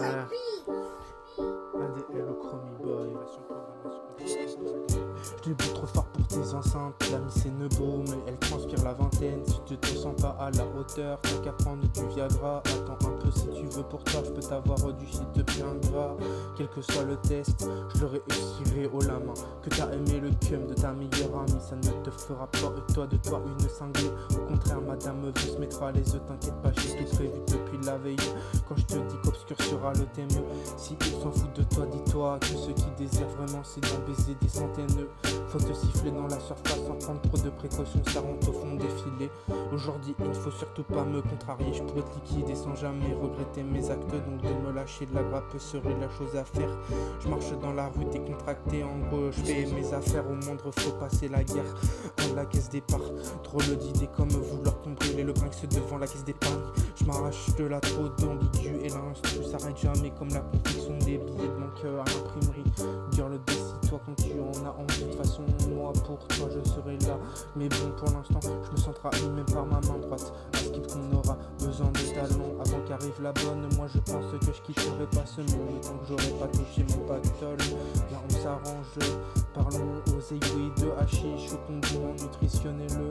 frère. ADL au Chromie Boy, version programmation. Je débute trop fort pour tes enceintes. La mise c'est Nebo, mais elle transpire la vingtaine. Si tu te sens pas à la hauteur, t'as qu'à prendre du Viagra. Attends un peu si tu veux, pour toi je peux t'avoir du shit bien gras. Quel que soit le test, je le réussirai haut la main. Que t'as aimé le cum de ta meilleure amie, ça ne te fera pas de toi une cinglée. Au contraire, madame veut se mettre à l'aise, t'inquiète pas, j'ai tout prévu depuis la veille. Quand je te dis qu'obscur sera le thème, si ils s'en foutent de toi, dis-toi que ce qui désirent vraiment c'est d'en baiser des centaines. Faut te siffler dans la surface sans prendre trop de précautions, ça rentre au fond des filets. Aujourd'hui il ne faut surtout pas me contrarier, je pourrais te liquider sans jamais regretter mes actes. Donc de me lâcher de la grappe serait la chose à faire. Je marche dans la rue décontracté, en gros je fais mes affaires. Au moindre faut passer la guerre dans la caisse départ. Drôle d'idée comme vouloir combler le brinks devant la caisse d'épargne. Je m'arrache de la trop d'ambigu et l'instru s'arrête jamais comme la confection des billets de mon cœur à l'imprimerie. Girl décide-toi quand tu en as envie. De toute façon moi pour toi je serai là. Mais bon pour l'instant je me sens trahi même par ma main droite. À ce qu'on aura besoin de talons avant qu'arrive la bonne. Moi je pense que je quitterai pas ce monde tant que j'aurai pas touché mon pactole. Là on s'arrange, parlons aux aiguilles de hashish, au condiment nutritionnel.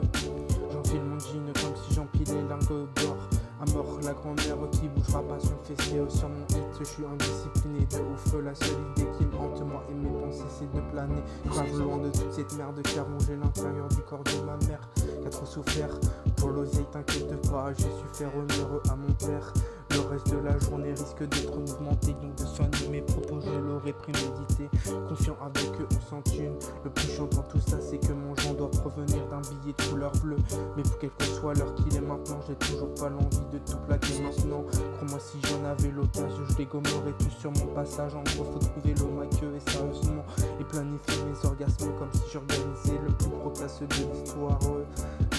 J'enfile mon jean comme si j'empilais lingots d'or. À mort la grand-mère qui bougera pas son fessier sur mon hit. Je suis indiscipliné de ouf. La seule idée qui me hante moi et mes pensées c'est de planer grave loin de toute cette merde qui a rongé l'intérieur du corps de ma mère, qui a trop souffert. Pour l'oseille t'inquiète pas, j'ai su faire honneur à mon père. Le reste de la journée risque d'être mouvementé, donc de soigner mes propos je l'aurais prémédité. Confiant avec eux on s'entune. Le plus chiant dans tout ça c'est que mon genre doit provenir d'un billet de couleur bleue. Mais pour quelle que soit l'heure qu'il est maintenant, j'ai toujours pas l'envie de tout plaquer maintenant. Crois-moi si j'en avais l'occasion, je dégommerais tout sur mon passage. En gros faut trouver le maqueux et sérieusement et planifier mes orgasmes comme si j'organisais le plus gros casse de l'histoire.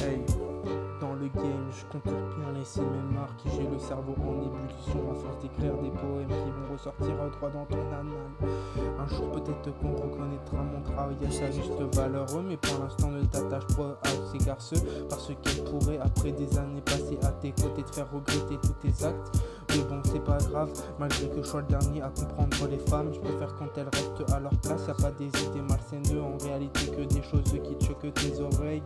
Hey, dans le game, je compte bien laisser mes marques. J'ai le cerveau en ébullition à force d'écrire des poèmes qui vont ressortir droit dans ton anal. Un jour peut-être qu'on reconnaîtra mon travail à sa juste valeur, mais pour l'instant ne t'attache pas à ces garçons, parce qu'elle pourrait après des années passées à tes côtés te faire regretter tous tes actes. Mais bon c'est pas grave, malgré que je sois le dernier à comprendre les femmes, je préfère quand elles restent à leur place. Y'a pas des idées malsaines en réalité que des choses qui te choquent tes oreilles.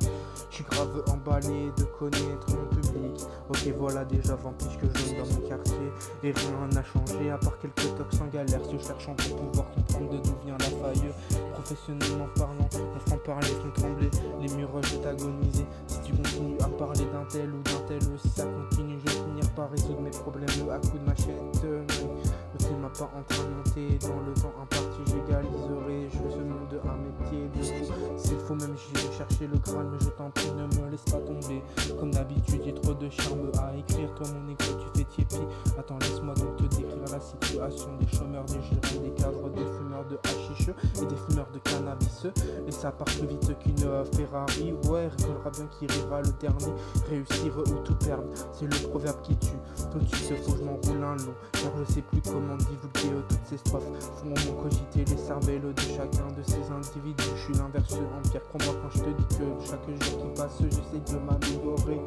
Je suis grave emballé de connaître mon public. Ok voilà déjà 20 piges que je donne dans mon quartier et rien n'a changé à part quelques tocs sans galère. Se cherchant pour pouvoir comprendre d'où vient la faille. Professionnellement parlant, mon franc-parler font trembler les murs, je vais t'agoniser. Si tu continues à parler d'un tel ou d'un tel, si ça continue je vais finir par résoudre mes problèmes à coups de machette. Le film m'a pas en train de monter dans le temps imparti, j'égaliserai. Je fais ce monde un métier de fou. C'est faux même j'ai cherché le Graal, mais je t'en prie ne me laisse pas tomber. Comme d'habitude j'ai trop de charme à écrire. Toi mon négro tu fais tiépi. Attends laisse-moi donc te décrire la situation des chômeurs, des gérants, des cadres, des fumeurs de hashish et des fumeurs de cannabis. Et ça part plus vite qu'une Ferrari. Ouais rigolera bien qui rira le dernier. Réussir ou tout perdre, c'est le proverbe qui tue. Tout de suite faut que je m'enroule un lot, car je sais plus comment divulguer toutes ces strophes. Font mon cogiter les cervelles de chacun de ces individus. Je suis l'inverse empire, crois-moi quand je te dis que chaque jour qui passe j'essaie de m'améliorer.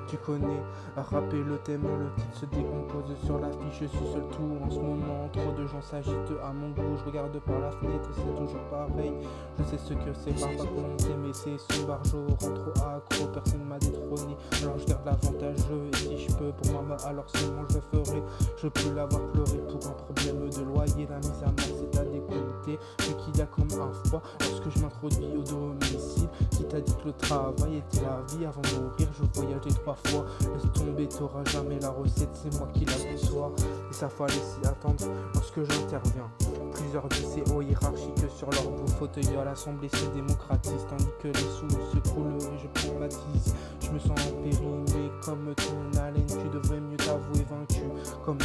Tu connais, à rapper le thème, le titre se décompose sur l'affiche. Je suis seul tout en ce moment, trop de gens s'agitent à mon goût. Je regarde par la fenêtre, c'est toujours pareil. Je sais ce que c'est, parfois commenter, mais c'est sous barjo, rend trop accro, personne m'a détrôné. Alors je garde l'avantageux, et si je peux pour moi, alors seulement je le ferai. Je peux l'avoir pleuré pour un problème de loyer. La mise à mort c'est à décompter, vu qu'il y a comme un froid lorsque je m'introduis au domicile. Qui t'a dit que le travail était la vie avant de mourir? Je voyageais 3 fois, laisse tomber, t'auras jamais la recette, c'est moi qui la conçois. Et ça fallait s'y attendre lorsque j'interviens. Plusieurs de ces hauts hiérarchiques sur leur beau fauteuil à l'assemblée se démocratisent, tandis que les sous se croulent et je prends ma tise. Je me sens périmé comme ton haleine, tu devrais mieux t'avouer vaincu. Comme